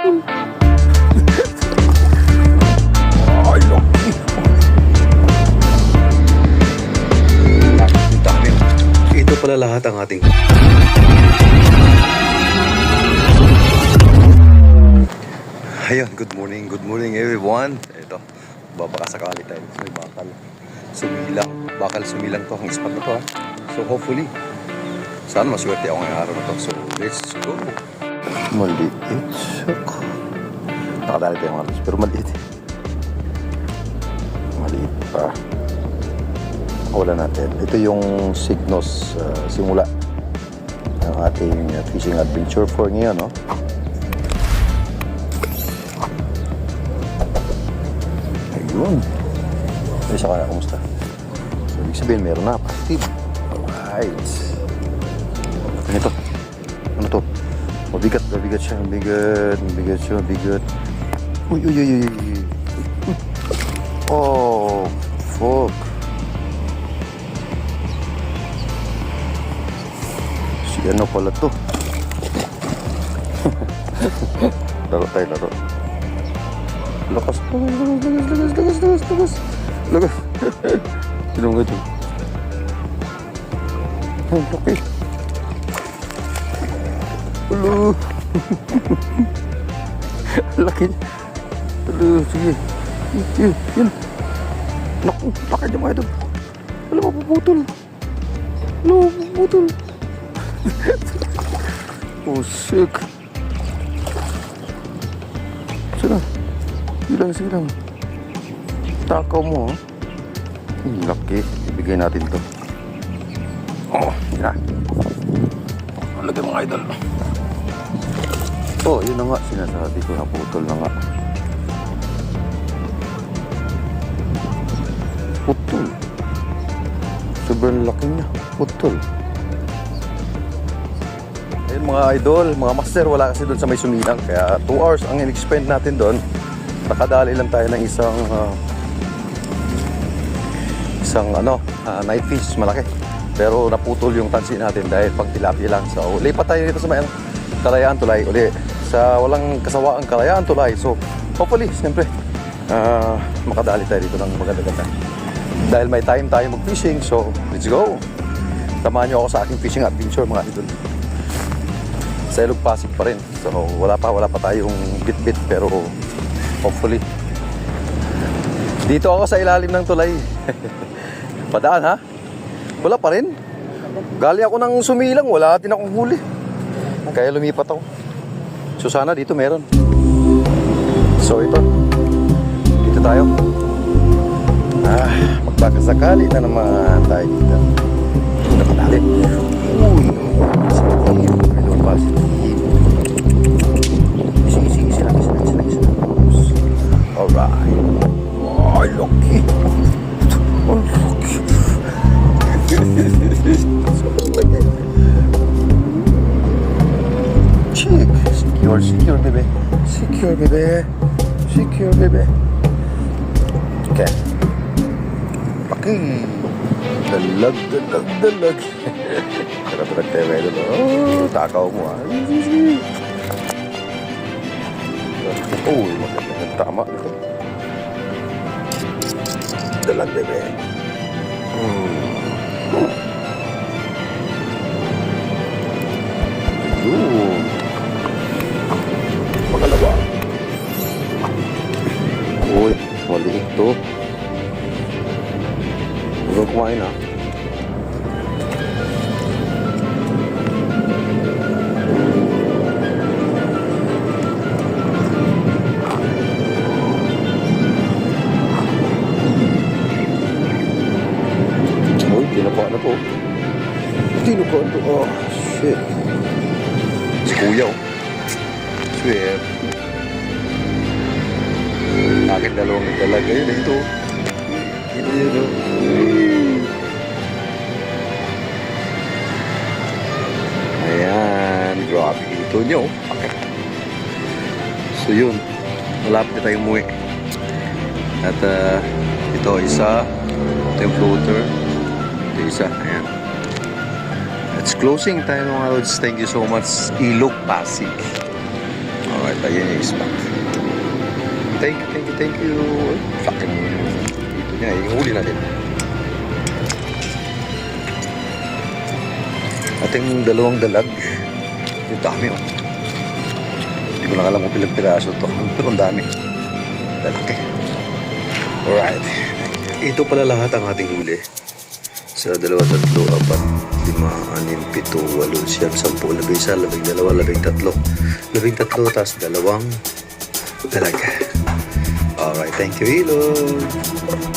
Ay, laki. Ang dami. Ito pala lahat ang ating... Ayan, good morning everyone. Ito, babakasakali tayo. May bakal sumilang to ang spot na to ha. So hopefully, saan maswerte ako ngayong araw na to. So let's go. Maliit. Nakadali tayo mga alas, pero maliit. Maliit pa. Wala natin. Ito yung Signos simula ng ating fishing adventure for ngayon, no? Ayun. Ay, saka na, kumusta? So, ibig sabihin, meron na. Positive. Alright. Ano ito? Ano to? Mabigat siya. Mabigat siya. Uy. Oh, fuck. Si ano pala to? Laro tayo, laro. Lakas. Sino nga dyan? Ang laki. Ulo. Laki. Ulo, sige. Yun. Naku, laki niya mga ito. Alam mo, puputol. Oh, sick. Sino? Silang. Takaw mo, ha? Laki. Ibigay natin to. Oh, yun na. Lagay mga idol. Oh, yun na nga. Sinasabi ko, naputol na nga. Putol. Sobrang laki niya. Putol. Ayun mga idol, mga master, wala kasi doon sa may sumilang. Kaya 2 hours ang in-expend natin doon. Nakadali lang tayo ng isang night fish, malaki. Pero naputol yung tansi natin dahil pang tilapia lang. So, lipat tayo dito sa may Kalayaan Tulay uli. Sa walang kasawaang Kalayaan Tulay. So, hopefully, siyempre, makadali tayo dito ng maganda-ganda. Dahil may time tayo mag-fishing, so let's go. Samahan nyo ako sa aking fishing adventure, mga idol. Sa Ilog Pasig pa rin. So, wala pa tayong bit-bit, pero hopefully. Dito ako sa ilalim ng tulay. Padaan ha? Wala pa rin. Gali ako ng sumilang, wala din akong huli. Kaya lumipat ako. So sana dito meron. So ito. Dito tayo. Magpakasakali na naman tayo dito. Nakadali. Uy. Ilog Pasig. Sige sila. Alright. Ay, laki. Ang laki. Chick. Secure, bebe. Secure, bebe. Okay. Laki. Dalag. Dalag tayo kayo doon. Oh, takaw mo ah. Oh, magandang tama ito. Dalag, bebe. Ayun. Makalawa. Uy, maliit to. Huwag kumain ah. Tinukuan to. Oh, shit. Si Kuya, oh. Swear. Akin dalawang dalaga yun. Ito. Ito. Ayan. Grabe ito nyo. Okay. So yun. Malapit na tayong umuwi. At ito isa. Ito yung floater. Ito isa. Ayan. It's closing time mga lods. Thank you so much, Ilog Pasig. Alright. Alright, ayun yung spot. Thank you. Fucking ito niya, ihuli natin. Ating dalawang dalag. Yung dami oh. Hindi ko lang alam kung pilang piraso to. Pero ang dami. Lalaki. Alright. Ito pala lahat ang ating huli. Sa 2, 3, 4, 5, 6, 7, 8, 9, 10, 11, 12, 13, tas 2 dalag. Alright, thank you, Ilo.